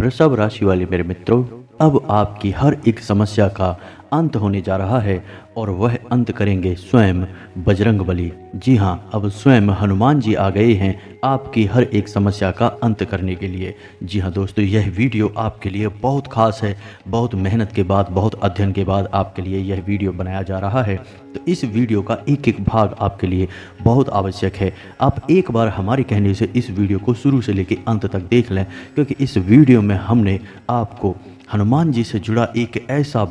वृषभ राशि वाले मेरे मित्रों, अब आपकी हर एक समस्या का अंत होने जा रहा है और वह अंत करेंगे स्वयं बजरंगबली। जी हाँ, अब स्वयं हनुमान जी आ गए हैं आपकी हर एक समस्या का अंत करने के लिए। जी हाँ दोस्तों, यह वीडियो आपके लिए बहुत खास है। बहुत मेहनत के बाद, बहुत अध्ययन के बाद आपके लिए यह वीडियो बनाया जा रहा है। तो इस वीडियो का एक एक भाग आपके लिए बहुत आवश्यक है। आप एक बार हमारे कहने से इस वीडियो को शुरू से लेकर अंत तक देख लें, क्योंकि इस वीडियो में हमने आपको हनुमान जी से जुड़ा एक ऐसा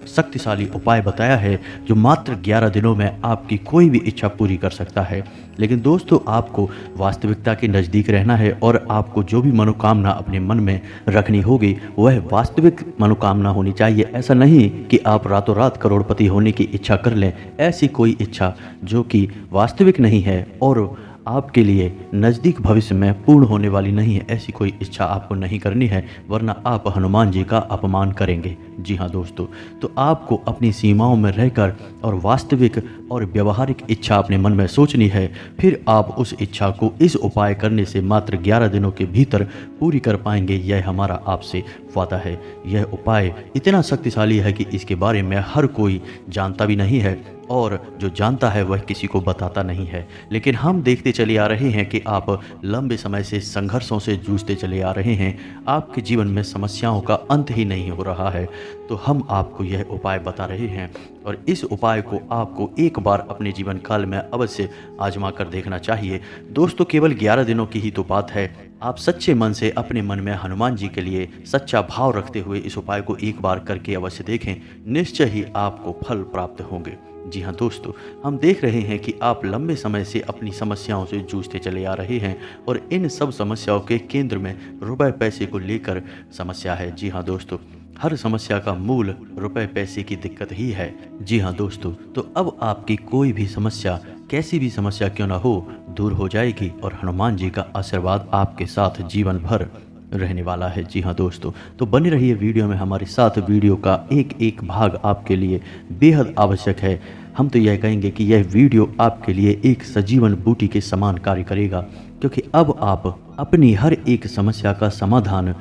शक्तिशाली उपाय बताया है जो मात्र 11 दिनों में आपकी कोई भी इच्छा पूरी कर सकता है। लेकिन दोस्तों, आपको वास्तविकता के नज़दीक रहना है और आपको जो भी मनोकामना अपने मन में रखनी होगी वह वास्तविक मनोकामना होनी चाहिए। ऐसा नहीं कि आप रातों रात करोड़पति होने की इच्छा कर लें। ऐसी कोई इच्छा जो कि वास्तविक नहीं है और आपके लिए नज़दीक भविष्य में पूर्ण होने वाली नहीं है, ऐसी कोई इच्छा आपको नहीं करनी है, वरना आप हनुमान जी का अपमान करेंगे। जी हाँ दोस्तों, तो आपको अपनी सीमाओं में रहकर और वास्तविक और व्यवहारिक इच्छा अपने मन में सोचनी है। फिर आप उस इच्छा को इस उपाय करने से मात्र 11 दिनों के भीतर पूरी कर पाएंगे। यह हमारा आपसे वादा है। यह उपाय इतना शक्तिशाली है कि इसके बारे में हर कोई जानता भी नहीं है और जो जानता है वह किसी को बताता नहीं है। लेकिन हम देखते चले आ रहे हैं कि आप लंबे समय से संघर्षों से जूझते चले आ रहे हैं। आपके जीवन में समस्याओं का अंत ही नहीं हो रहा है। तो हम आपको यह उपाय बता रहे हैं और इस उपाय को आपको एक बार अपने जीवन काल में अवश्य आजमा कर देखना चाहिए। दोस्तों, केवल 11 दिनों की ही तो बात है। आप सच्चे मन से अपने मन में हनुमान जी के लिए सच्चा भाव रखते हुए इस उपाय को एक बार करके अवश्य देखें। निश्चय ही आपको फल प्राप्त होंगे। जी हाँ दोस्तों, हम देख रहे हैं कि आप लंबे समय से अपनी समस्याओं से जूझते चले आ रहे हैं और इन सब समस्याओं के केंद्र में रुपए पैसे को लेकर समस्या है। जी हाँ दोस्तों, हर समस्या का मूल रुपए पैसे की दिक्कत ही है। जी हाँ दोस्तों, तो अब आपकी कोई भी समस्या, कैसी भी समस्या क्यों ना हो, दूर हो जाएगी और हनुमान जी का आशीर्वाद आपके साथ जीवन भर रहने वाला है। जी हाँ दोस्तों, तो बने रहिए वीडियो में हमारे साथ। वीडियो का एक एक भाग आपके लिए बेहद आवश्यक है। हम तो यह कहेंगे कि यह वीडियो आपके लिए एक सजीवन बूटी के समान कार्य करेगा, क्योंकि अब आप अपनी हर एक समस्या का समाधान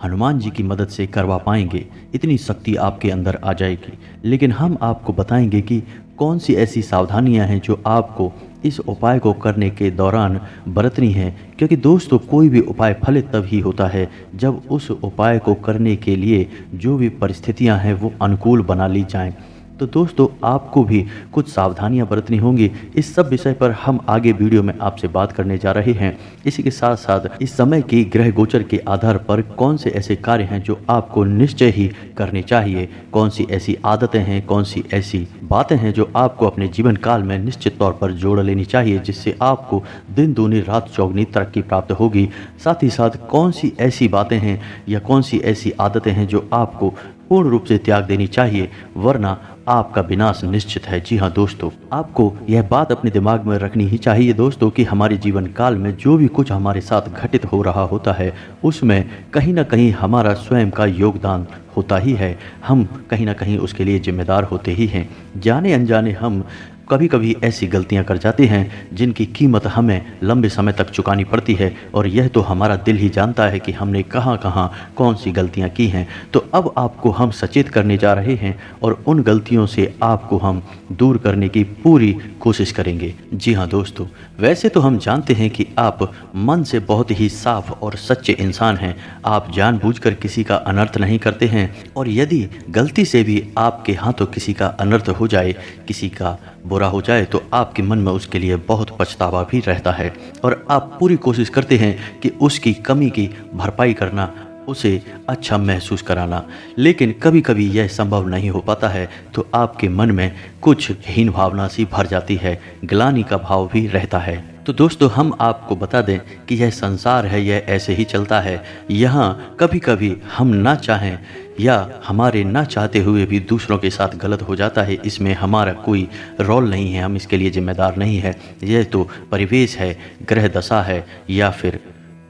हनुमान जी की मदद से करवा पाएंगे। इतनी शक्ति आपके अंदर आ जाएगी। लेकिन हम आपको बताएंगे कि कौन सी ऐसी सावधानियां हैं जो आपको इस उपाय को करने के दौरान बरतनी है। क्योंकि दोस्तों, कोई भी उपाय फलित तब ही होता है जब उस उपाय को करने के लिए जो भी परिस्थितियां हैं वो अनुकूल बना ली जाएं। तो दोस्तों, आपको भी कुछ सावधानियां बरतनी होंगी। इस सब विषय पर हम आगे वीडियो में आपसे बात करने जा रहे हैं। इसी के साथ साथ इस समय की ग्रह गोचर के आधार पर कौन से ऐसे कार्य हैं जो आपको निश्चय ही करने चाहिए, कौन सी ऐसी आदतें हैं, कौन सी ऐसी बातें हैं जो आपको अपने जीवन काल में निश्चित तौर पर जोड़ लेनी चाहिए, जिससे आपको दिन दूनी रात चौगुनी तरक्की प्राप्त होगी। साथ ही साथ कौन सी ऐसी बातें हैं या कौन सी ऐसी आदतें हैं जो आपको पूर्ण रूप से त्याग देनी चाहिए, वरना आपका विनाश निश्चित है। जी हाँ दोस्तों, आपको यह बात अपने दिमाग में रखनी ही चाहिए दोस्तों कि हमारे जीवन काल में जो भी कुछ हमारे साथ घटित हो रहा होता है उसमें कहीं ना कहीं हमारा स्वयं का योगदान होता ही है। हम कहीं ना कहीं उसके लिए जिम्मेदार होते ही हैं। जाने अनजाने हम कभी कभी ऐसी गलतियां कर जाते हैं जिनकी कीमत हमें लंबे समय तक चुकानी पड़ती है, और यह तो हमारा दिल ही जानता है कि हमने कहां कहां कौन सी गलतियां की हैं। तो अब आपको हम सचेत करने जा रहे हैं और उन गलतियों से आपको हम दूर करने की पूरी कोशिश करेंगे। जी हाँ दोस्तों, वैसे तो हम जानते हैं कि आप मन से बहुत ही साफ और सच्चे इंसान हैं। आप जानबूझकर किसी का अनर्थ नहीं करते हैं, और यदि गलती से भी आपके हाथों किसी का अनर्थ हो जाए, किसी का बुरा हो जाए, तो आपके मन में उसके लिए बहुत पछतावा भी रहता है और आप पूरी कोशिश करते हैं कि उसकी कमी की भरपाई करना, उसे अच्छा महसूस कराना। लेकिन कभी कभी यह संभव नहीं हो पाता है, तो आपके मन में कुछ हीन भावना सी भर जाती है, ग्लानि का भाव भी रहता है। तो दोस्तों, हम आपको बता दें कि यह संसार है, यह ऐसे ही चलता है। यहाँ कभी कभी हम ना चाहें या हमारे ना चाहते हुए भी दूसरों के साथ गलत हो जाता है। इसमें हमारा कोई रोल नहीं है, हम इसके लिए जिम्मेदार नहीं है। यह तो परिवेश है, ग्रह दशा है या फिर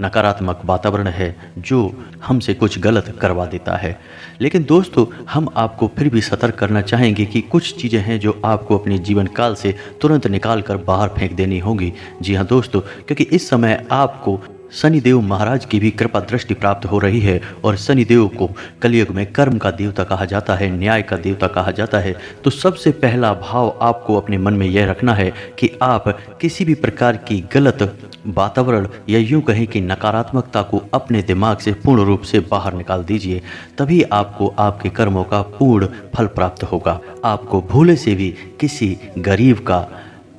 नकारात्मक वातावरण है जो हमसे कुछ गलत करवा देता है। लेकिन दोस्तों, हम आपको फिर भी सतर्क करना चाहेंगे कि कुछ चीज़ें हैं जो आपको अपने जीवन काल से तुरंत निकाल कर बाहर फेंक देनी होंगी। जी हाँ दोस्तों, क्योंकि इस समय आपको शनिदेव महाराज की भी कृपा दृष्टि प्राप्त हो रही है और शनिदेव को कलयुग में कर्म का देवता कहा जाता है, न्याय का देवता कहा जाता है। तो सबसे पहला भाव आपको अपने मन में यह रखना है कि आप किसी भी प्रकार की गलत वातावरण या यूं कहें कि नकारात्मकता को अपने दिमाग से पूर्ण रूप से बाहर निकाल दीजिए, तभी आपको आपके कर्मों का पूर्ण फल प्राप्त होगा। आपको भूले से भी किसी गरीब का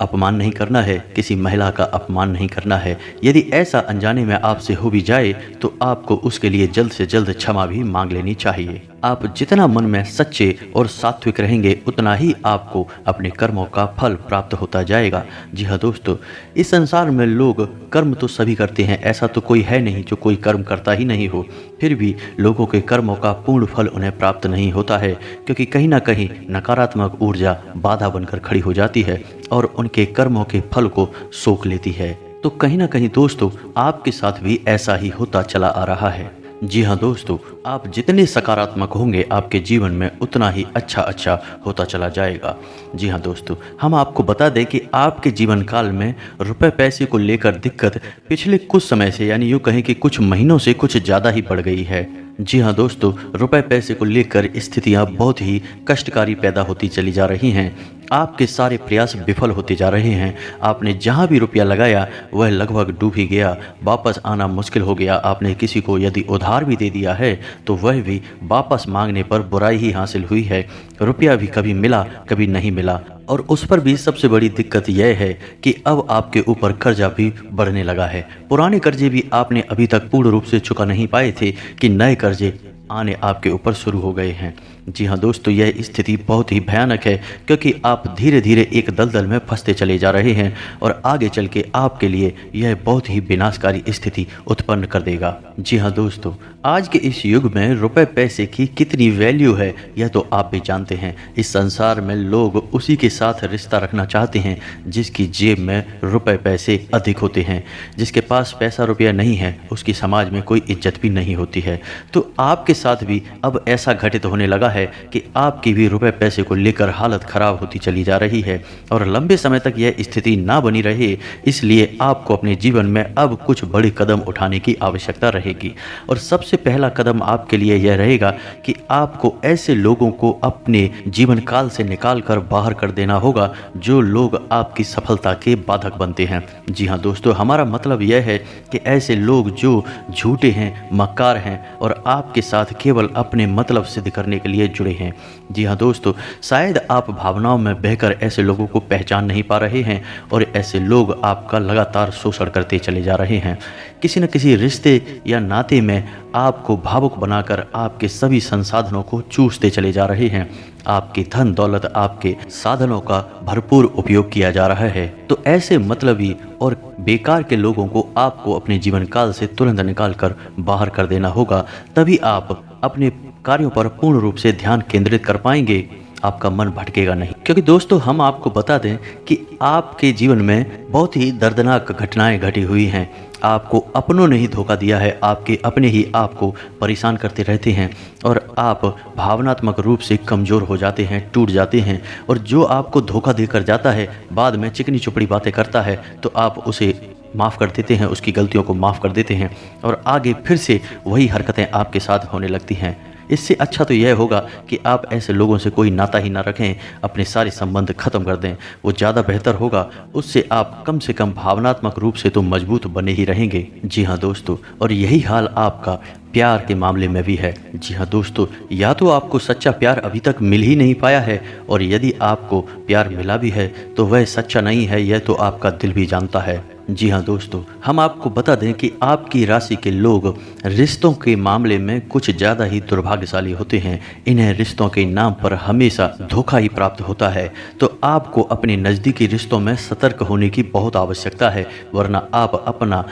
अपमान नहीं करना है, किसी महिला का अपमान नहीं करना है। यदि ऐसा अनजाने में आपसे हो भी जाए तो आपको उसके लिए जल्द से जल्द क्षमा भी मांग लेनी चाहिए। आप जितना मन में सच्चे और सात्विक रहेंगे उतना ही आपको अपने कर्मों का फल प्राप्त होता जाएगा। जी हाँ दोस्तों, इस संसार में लोग कर्म तो सभी करते हैं, ऐसा तो कोई है नहीं जो कोई कर्म करता ही नहीं हो। फिर भी लोगों के कर्मों का पूर्ण फल उन्हें प्राप्त नहीं होता है, क्योंकि कहीं ना कहीं नकारात्मक ऊर्जा बाधा बनकर खड़ी हो जाती है और उनके कर्मों के फल को सोख लेती है। तो कहीं ना कहीं दोस्तों आपके साथ भी ऐसा ही होता चला आ रहा है। जी हाँ दोस्तों, आप जितने सकारात्मक होंगे आपके जीवन में उतना ही अच्छा होता चला जाएगा। जी हाँ दोस्तों, हम आपको बता दें कि आपके जीवन काल में रुपए पैसे को लेकर दिक्कत पिछले कुछ समय से, यानी यूँ कहें कि कुछ महीनों से कुछ ज़्यादा ही बढ़ गई है। जी हाँ दोस्तों, रुपए पैसे को लेकर स्थितियाँ बहुत ही कष्टकारी पैदा होती चली जा रही हैं। आपके सारे प्रयास विफल होते जा रहे हैं। आपने जहाँ भी रुपया लगाया वह लगभग डूब ही गया, वापस आना मुश्किल हो गया। आपने किसी को यदि उधार भी दे दिया है तो वह भी वापस मांगने पर बुराई ही हासिल हुई है। रुपया भी कभी मिला कभी नहीं मिला, और उस पर भी सबसे बड़ी दिक्कत यह है कि अब आपके ऊपर कर्जा भी बढ़ने लगा है। पुराने कर्जे भी आपने अभी तक पूर्ण रूप से चुका नहीं पाए थे कि नए कर्जे आने आपके ऊपर शुरू हो गए हैं। जी हाँ दोस्तों, यह स्थिति बहुत ही भयानक है, क्योंकि आप धीरे धीरे एक दलदल में फंसते चले जा रहे हैं और आगे चल के आपके लिए यह बहुत ही विनाशकारी स्थिति उत्पन्न कर देगा। जी हाँ दोस्तों, आज के इस युग में रुपए पैसे की कितनी वैल्यू है यह तो आप भी जानते हैं। इस संसार में लोग उसी के साथ रिश्ता रखना चाहते हैं जिसकी जेब में रुपए पैसे अधिक होते हैं। जिसके पास पैसा रुपया नहीं है उसकी समाज में कोई इज्जत भी नहीं होती है। तो आपके साथ भी अब ऐसा घटित होने लगा है कि आपकी भी रुपए पैसे को लेकर हालत खराब होती चली जा रही है, और लंबे समय तक यह स्थिति ना बनी रहे इसलिए आपको अपने जीवन में अब कुछ बड़े कदम उठाने की आवश्यकता रहेगी। और सबसे पहला कदम आपके लिए यह रहेगा कि आपको ऐसे लोगों को अपने जीवन काल से निकाल कर बाहर कर देना होगा जो लोग आपकी सफलता के बाधक बनते हैं। जी हाँ दोस्तों, हमारा मतलब यह है कि ऐसे लोग जो झूठे हैं, मक्कार हैं और आपके साथ केवल अपने मतलब सिद्ध करने के लिए जुड़े हैं। जी हाँ दोस्तों, शायद आप भावनाओं में बहकर ऐसे लोगों को पहचान नहीं पा रहे हैं और ऐसे लोग आपका लगातार शोषण करते चले जा रहे हैं। किसी न किसी रिश्ते या नाते में आपको भावुक बनाकर आपके सभी संसाधनों को चूसते चले जा रहे हैं। आपकी धन दौलत, आपके साधनों का भरपूर उपयोग किया जा रहा है। तो ऐसे मतलबी और बेकार के लोगों को आपको अपने जीवन काल से तुरंत निकाल कर बाहर कर देना होगा, तभी आप अपने कार्यों पर पूर्ण रूप से ध्यान केंद्रित कर पाएंगे। आपका मन भटकेगा नहीं। क्योंकि दोस्तों, हम आपको बता दें कि आपके जीवन में बहुत ही दर्दनाक घटनाएं घटी हुई हैं। आपको अपनों ने ही धोखा दिया है, आपके अपने ही आपको परेशान करते रहते हैं और आप भावनात्मक रूप से कमज़ोर हो जाते हैं, टूट जाते हैं। और जो आपको धोखा देकर जाता है बाद में चिकनी चुपड़ी बातें करता है तो आप उसे माफ़ कर देते हैं, उसकी गलतियों को माफ़ कर देते हैं और आगे फिर से वही हरकतें आपके साथ होने लगती हैं। इससे अच्छा तो यह होगा कि आप ऐसे लोगों से कोई नाता ही ना रखें, अपने सारे संबंध खत्म कर दें, वो ज़्यादा बेहतर होगा। उससे आप कम से कम भावनात्मक रूप से तो मजबूत बने ही रहेंगे। जी हाँ दोस्तों, और यही हाल आपका प्यार के मामले में भी है। जी हाँ दोस्तों, या तो आपको सच्चा प्यार अभी तक मिल ही नहीं पाया है, और यदि आपको प्यार मिला भी है तो वह सच्चा नहीं है, यह तो आपका दिल भी जानता है। जी हाँ दोस्तों, हम आपको बता दें कि आपकी राशि के लोग रिश्तों के मामले में कुछ ज़्यादा ही दुर्भाग्यशाली होते हैं। इन्हें रिश्तों के नाम पर हमेशा धोखा ही प्राप्त होता है। तो आपको अपने नज़दीकी रिश्तों में सतर्क होने की बहुत आवश्यकता है, वरना आप अपना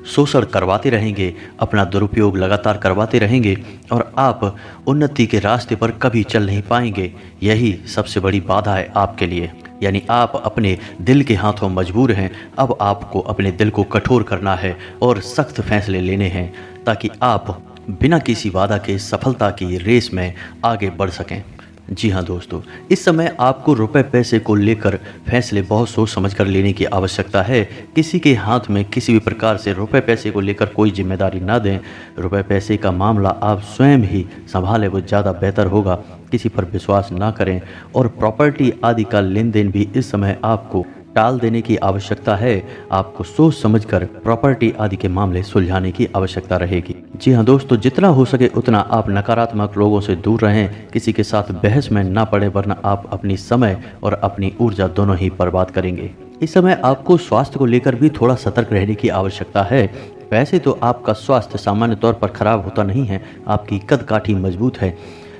शोषण करवाते रहेंगे, अपना दुरुपयोग लगातार करवाते रहेंगे और आप उन्नति के रास्ते पर कभी चल नहीं पाएंगे। यही सबसे बड़ी बाधा है आपके लिए। यानी आप अपने दिल के हाथों मजबूर हैं। अब आपको अपने दिल को कठोर करना है और सख्त फैसले लेने हैं ताकि आप बिना किसी बाधा के सफलता की रेस में आगे बढ़ सकें। जी हाँ दोस्तों, इस समय आपको रुपए पैसे को लेकर फैसले बहुत सोच समझ कर लेने की आवश्यकता है। किसी के हाथ में किसी भी प्रकार से रुपए पैसे को लेकर कोई जिम्मेदारी ना दें। रुपए पैसे का मामला आप स्वयं ही संभालें, वो ज़्यादा बेहतर होगा। किसी पर विश्वास ना करें और प्रॉपर्टी आदि का लेन देन भी इस समय आपको टाल देने की आवश्यकता है। आपको सोच समझकर प्रॉपर्टी आदि के मामले सुलझाने की आवश्यकता रहेगी। जी हाँ दोस्तों, जितना हो सके उतना आप नकारात्मक लोगों से दूर रहें, किसी के साथ बहस में ना पड़े, वरना आप अपनी समय और अपनी ऊर्जा दोनों ही बर्बाद करेंगे। इस समय आपको स्वास्थ्य को लेकर भी थोड़ा सतर्क रहने की आवश्यकता है। वैसे तो आपका स्वास्थ्य सामान्य तौर पर खराब होता नहीं है, आपकी कदकाठी मजबूत है,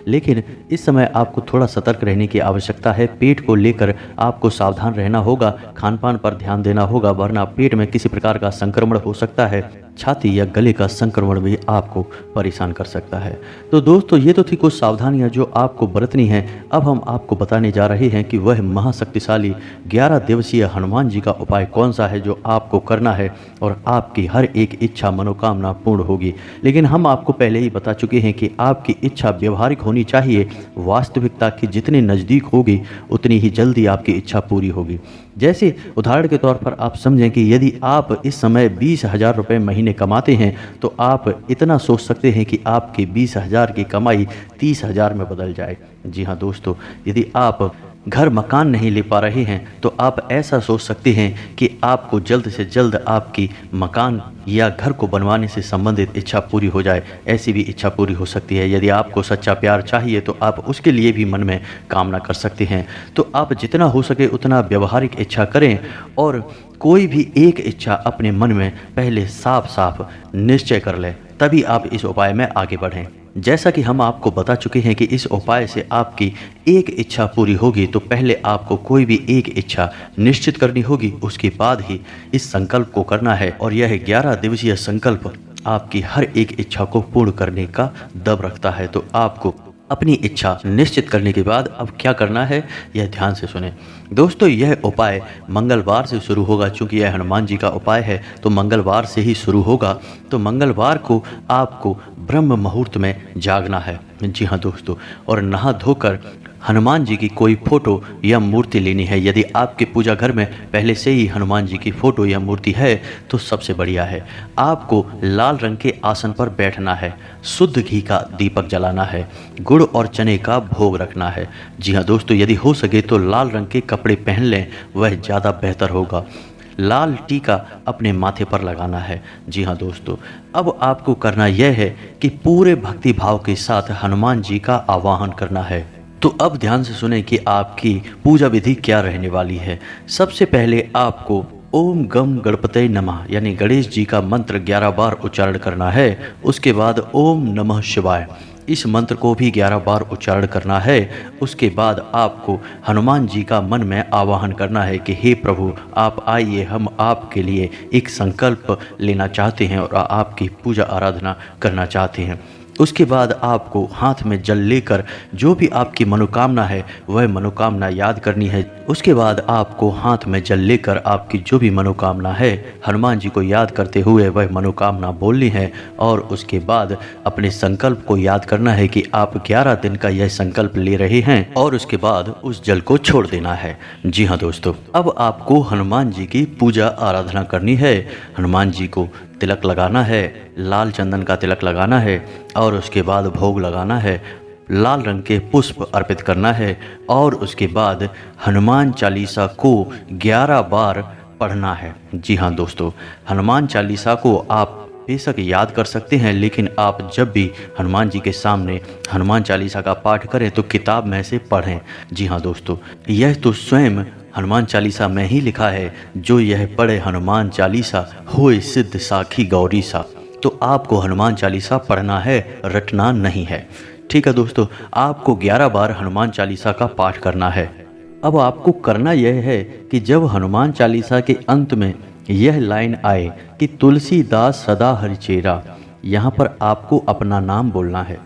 लेकिन इस समय आपको थोड़ा सतर्क रहने की आवश्यकता है। पेट को लेकर आपको सावधान रहना होगा, खान पान पर ध्यान देना होगा, वरना पेट में किसी प्रकार का संक्रमण हो सकता है। छाती या गले का संक्रमण भी आपको परेशान कर सकता है। तो दोस्तों, ये तो थी कुछ सावधानियां जो आपको बरतनी हैं। अब हम आपको बताने जा रहे हैं कि वह महाशक्तिशाली 11 दिवसीय हनुमान जी का उपाय कौन सा है जो आपको करना है और आपकी हर एक इच्छा मनोकामना पूर्ण होगी। लेकिन हम आपको पहले ही बता चुके हैं कि आपकी इच्छा व्यवहारिक होनी चाहिए, वास्तविकता के जितने नज़दीक होगी उतनी ही जल्दी आपकी इच्छा पूरी होगी। जैसे उदाहरण के तौर पर आप समझें कि यदि आप इस समय 20,000 रुपये महीने कमाते हैं तो आप इतना सोच सकते हैं कि आपके 20,000 की कमाई 30,000 में बदल जाए। जी हाँ दोस्तों, यदि आप घर मकान नहीं ले पा रहे हैं तो आप ऐसा सोच सकते हैं कि आपको जल्द से जल्द आपकी मकान या घर को बनवाने से संबंधित इच्छा पूरी हो जाए। ऐसी भी इच्छा पूरी हो सकती है। यदि आपको सच्चा प्यार चाहिए तो आप उसके लिए भी मन में कामना कर सकते हैं। तो आप जितना हो सके उतना व्यवहारिक इच्छा करें और कोई भी एक इच्छा अपने मन में पहले साफ साफ निश्चय कर लें, तभी आप इस उपाय में आगे बढ़ें। जैसा कि हम आपको बता चुके हैं कि इस उपाय से आपकी एक इच्छा पूरी होगी, तो पहले आपको कोई भी एक इच्छा निश्चित करनी होगी, उसके बाद ही इस संकल्प को करना है। और यह 11 दिवसीय संकल्प आपकी हर एक इच्छा को पूर्ण करने का दम रखता है। तो आपको अपनी इच्छा निश्चित करने के बाद अब क्या करना है, यह ध्यान से सुने। दोस्तों, यह उपाय मंगलवार से शुरू होगा। चूँकि यह हनुमान जी का उपाय है तो मंगलवार से ही शुरू होगा। तो मंगलवार को आपको ब्रह्म मुहूर्त में जागना है। जी हाँ दोस्तों, और नहा धोकर हनुमान जी की कोई फोटो या मूर्ति लेनी है। यदि आपके पूजा घर में पहले से ही हनुमान जी की फोटो या मूर्ति है तो सबसे बढ़िया है। आपको लाल रंग के आसन पर बैठना है, शुद्ध घी का दीपक जलाना है, गुड़ और चने का भोग रखना है। जी हाँ दोस्तों, यदि हो सके तो लाल रंग के कपड़े पहन लें, वह ज़्यादा बेहतर होगा। लाल टीका अपने माथे पर लगाना है। जी हाँ दोस्तों, अब आपको करना यह है कि पूरे भक्ति भाव के साथ हनुमान जी का आवाहन करना है। तो अब ध्यान से सुने कि आपकी पूजा विधि क्या रहने वाली है। सबसे पहले आपको ओम गम गणपते नमः यानी गणेश जी का मंत्र 11 बार उच्चारण करना है। उसके बाद ओम नमः शिवाय, इस मंत्र को भी 11 बार उच्चारण करना है। उसके बाद आपको हनुमान जी का मन में आवाहन करना है कि हे प्रभु, आप आइए, हम आपके लिए एक संकल्प लेना चाहते हैं और आपकी पूजा आराधना करना चाहते हैं। उसके बाद आपको हाथ में जल लेकर जो भी आपकी मनोकामना है वह मनोकामना याद करनी है। उसके बाद आपको हाथ में जल लेकर आपकी जो भी मनोकामना है हनुमान जी को याद करते हुए वह मनोकामना बोलनी है। और उसके बाद अपने संकल्प को याद करना है कि आप 11 दिन का यह संकल्प ले रहे हैं और उसके बाद उस जल को छोड़ देना है। जी हाँ दोस्तों, अब आपको हनुमान जी की पूजा आराधना करनी है। हनुमान जी को तिलक लगाना है, लाल चंदन का तिलक लगाना है और उसके बाद भोग लगाना है, लाल रंग के पुष्प अर्पित करना है और उसके बाद हनुमान चालीसा को 11 बार पढ़ना है। जी हाँ दोस्तों, हनुमान चालीसा को आप बेशक याद कर सकते हैं, लेकिन आप जब भी हनुमान जी के सामने हनुमान चालीसा का पाठ करें तो किताब में से पढ़ें। जी हाँ दोस्तों, यह तो स्वयं हनुमान चालीसा में ही लिखा है, जो यह पढ़े हनुमान चालीसा होए सिद्ध साखी गौरी सा। तो आपको हनुमान चालीसा पढ़ना है, रटना नहीं है। ठीक है दोस्तों, आपको 11 बार हनुमान चालीसा का पाठ करना है। अब आपको करना यह है कि जब हनुमान चालीसा के अंत में यह लाइन आए कि तुलसीदास सदा हरिचेरा, यहाँ पर आपको अपना नाम बोलना है।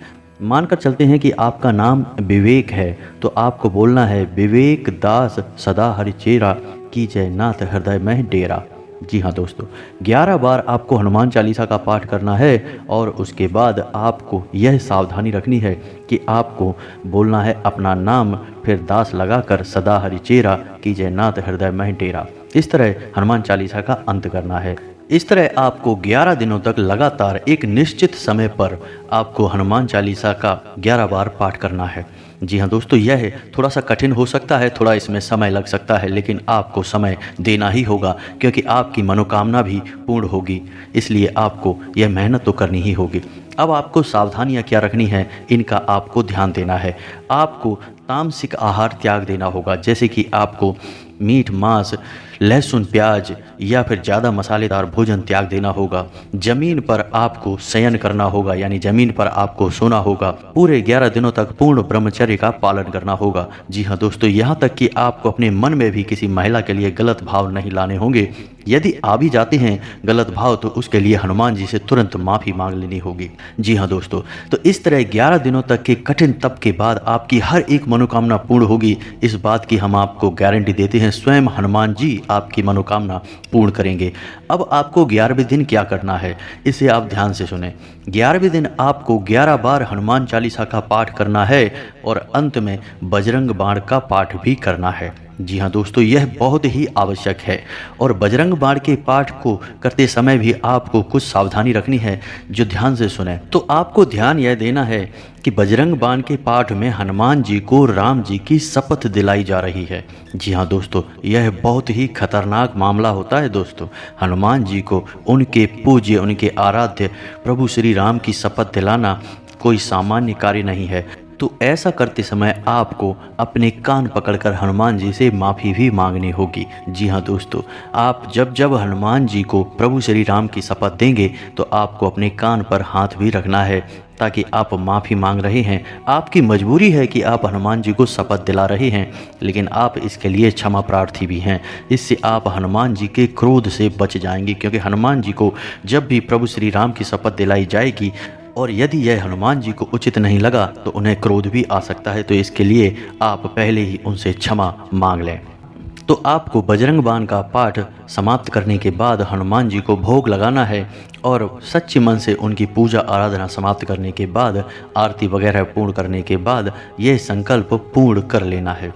मानकर चलते हैं कि आपका नाम विवेक है तो आपको बोलना है, विवेक दास सदा हरिचेरा कीजय नाथ हृदय में डेरा। जी हाँ दोस्तों, 11 बार आपको हनुमान चालीसा का पाठ करना है और उसके बाद आपको यह सावधानी रखनी है कि आपको बोलना है अपना नाम, फिर दास लगाकर सदा हरिचेरा कीजय नाथ हृदय मह डेरा। इस तरह हनुमान चालीसा का अंत करना है। इस तरह आपको 11 दिनों तक लगातार एक निश्चित समय पर आपको हनुमान चालीसा का 11 बार पाठ करना है। जी हाँ दोस्तों, यह थोड़ा सा कठिन हो सकता है, थोड़ा इसमें समय लग सकता है, लेकिन आपको समय देना ही होगा क्योंकि आपकी मनोकामना भी पूर्ण होगी, इसलिए आपको यह मेहनत तो करनी ही होगी। अब आपको सावधानियाँ क्या रखनी है, इनका आपको ध्यान देना है। आपको तामसिक आहार त्याग देना होगा, जैसे कि आपको मीट, मांस, लहसुन, प्याज या फिर ज़्यादा मसालेदार भोजन त्याग देना होगा। ज़मीन पर आपको शयन करना होगा, यानी ज़मीन पर आपको सोना होगा। पूरे 11 दिनों तक पूर्ण ब्रह्मचर्य का पालन करना होगा। जी हाँ दोस्तों, यहाँ तक कि आपको अपने मन में भी किसी महिला के लिए गलत भाव नहीं लाने होंगे। यदि आ भी जाते हैं गलत भाव तो उसके लिए हनुमान जी से तुरंत माफ़ी मांग लेनी होगी। जी हाँ दोस्तों, तो इस तरह 11 दिनों तक के कठिन तप के बाद आपकी हर एक मनोकामना पूर्ण होगी। इस बात की हम आपको गारंटी देते हैं, स्वयं हनुमान जी आपकी मनोकामना पूर्ण करेंगे। अब आपको 11वें दिन क्या करना है, इसे आप ध्यान से सुने। 11वें दिन आपको 11 बार हनुमान चालीसा का पाठ करना है और अंत में बजरंग बाण का पाठ भी करना है। जी हाँ दोस्तों, यह बहुत ही आवश्यक है और बजरंग बाण के पाठ को करते समय भी आपको कुछ सावधानी रखनी है, जो ध्यान से सुने। तो आपको ध्यान यह देना है कि बजरंग बाण के पाठ में हनुमान जी को राम जी की शपथ दिलाई जा रही है। जी हाँ दोस्तों, यह बहुत ही खतरनाक मामला होता है दोस्तों। हनुमान जी को उनके पूज्य, उनके आराध्य प्रभु श्री राम की शपथ दिलाना कोई सामान्य कार्य नहीं है। तो ऐसा करते समय आपको अपने कान पकड़कर हनुमान जी से माफ़ी भी मांगनी होगी। जी हाँ दोस्तों, आप जब जब हनुमान जी को प्रभु श्री राम की शपथ देंगे तो आपको अपने कान पर हाथ भी रखना है, ताकि आप माफ़ी मांग रहे हैं। आपकी मजबूरी है कि आप हनुमान जी को शपथ दिला रहे हैं, लेकिन आप इसके लिए क्षमा प्रार्थी भी हैं। इससे आप हनुमान जी के क्रोध से बच जाएंगे, क्योंकि हनुमान जी को जब भी प्रभु श्री राम की शपथ दिलाई जाएगी और यदि यह हनुमान जी को उचित नहीं लगा तो उन्हें क्रोध भी आ सकता है। तो इसके लिए आप पहले ही उनसे क्षमा मांग लें। तो आपको बजरंग बाण का पाठ समाप्त करने के बाद हनुमान जी को भोग लगाना है और सच्चे मन से उनकी पूजा आराधना समाप्त करने के बाद, आरती वगैरह पूर्ण करने के बाद यह संकल्प पूर्ण कर लेना है।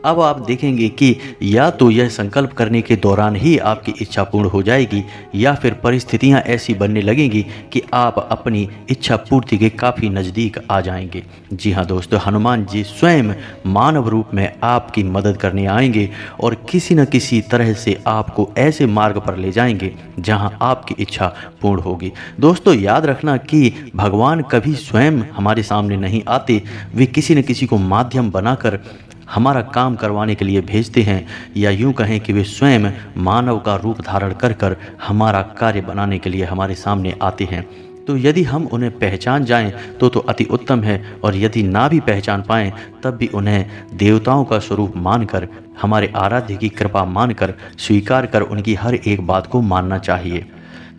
अब आप देखेंगे कि या तो यह संकल्प करने के दौरान ही आपकी इच्छा पूर्ण हो जाएगी, या फिर परिस्थितियां ऐसी बनने लगेंगी कि आप अपनी इच्छा पूर्ति के काफ़ी नज़दीक आ जाएंगे। जी हाँ दोस्तों, हनुमान जी स्वयं मानव रूप में आपकी मदद करने आएंगे और किसी न किसी तरह से आपको ऐसे मार्ग पर ले जाएंगे जहां आपकी इच्छा पूर्ण होगी। दोस्तों याद रखना कि भगवान कभी स्वयं हमारे सामने नहीं आते, वे किसी न किसी को माध्यम बनाकर हमारा काम करवाने के लिए भेजते हैं, या यूं कहें कि वे स्वयं मानव का रूप धारण कर कर हमारा कार्य बनाने के लिए हमारे सामने आते हैं। तो यदि हम उन्हें पहचान जाएं तो अति उत्तम है, और यदि ना भी पहचान पाएं तब भी उन्हें देवताओं का स्वरूप मानकर, हमारे आराध्य की कृपा मानकर, स्वीकार कर उनकी हर एक बात को मानना चाहिए।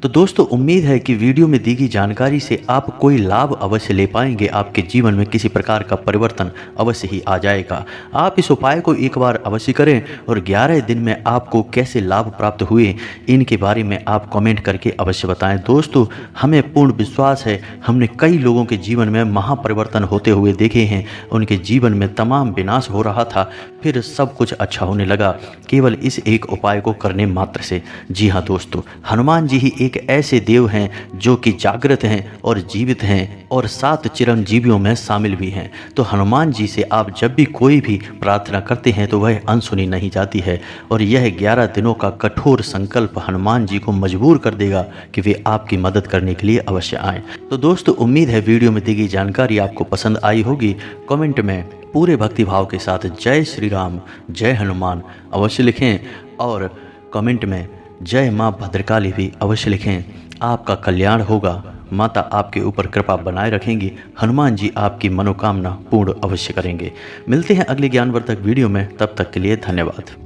तो दोस्तों उम्मीद है कि वीडियो में दी गई जानकारी से आप कोई लाभ अवश्य ले पाएंगे, आपके जीवन में किसी प्रकार का परिवर्तन अवश्य ही आ जाएगा। आप इस उपाय को एक बार अवश्य करें और 11 दिन में आपको कैसे लाभ प्राप्त हुए इनके बारे में आप कमेंट करके अवश्य बताएं। दोस्तों हमें पूर्ण विश्वास है, हमने कई लोगों के जीवन में महापरिवर्तन होते हुए देखे हैं। उनके जीवन में तमाम विनाश हो रहा था, फिर सब कुछ अच्छा होने लगा केवल इस एक उपाय को करने मात्र से। जी हाँ दोस्तों, हनुमान जी ही एक ऐसे देव हैं जो कि जागृत हैं और जीवित हैं और 7 चिरंजीवियों में शामिल भी हैं। तो हनुमान जी से आप जब भी कोई भी प्रार्थना करते हैं तो वह अनसुनी नहीं जाती है, और यह 11 दिनों का कठोर संकल्प हनुमान जी को मजबूर कर देगा कि वे आपकी मदद करने के लिए अवश्य आएँ। तो दोस्तों उम्मीद है वीडियो में दी गई जानकारी आपको पसंद आई होगी। कमेंट में पूरे भक्तिभाव के साथ जय श्री राम, जय हनुमान अवश्य लिखें, और कमेंट में जय माँ भद्रकाली भी अवश्य लिखें। आपका कल्याण होगा, माता आपके ऊपर कृपा बनाए रखेंगी, हनुमान जी आपकी मनोकामना पूर्ण अवश्य करेंगे। मिलते हैं अगले ज्ञानवर्धक वीडियो में, तब तक के लिए धन्यवाद।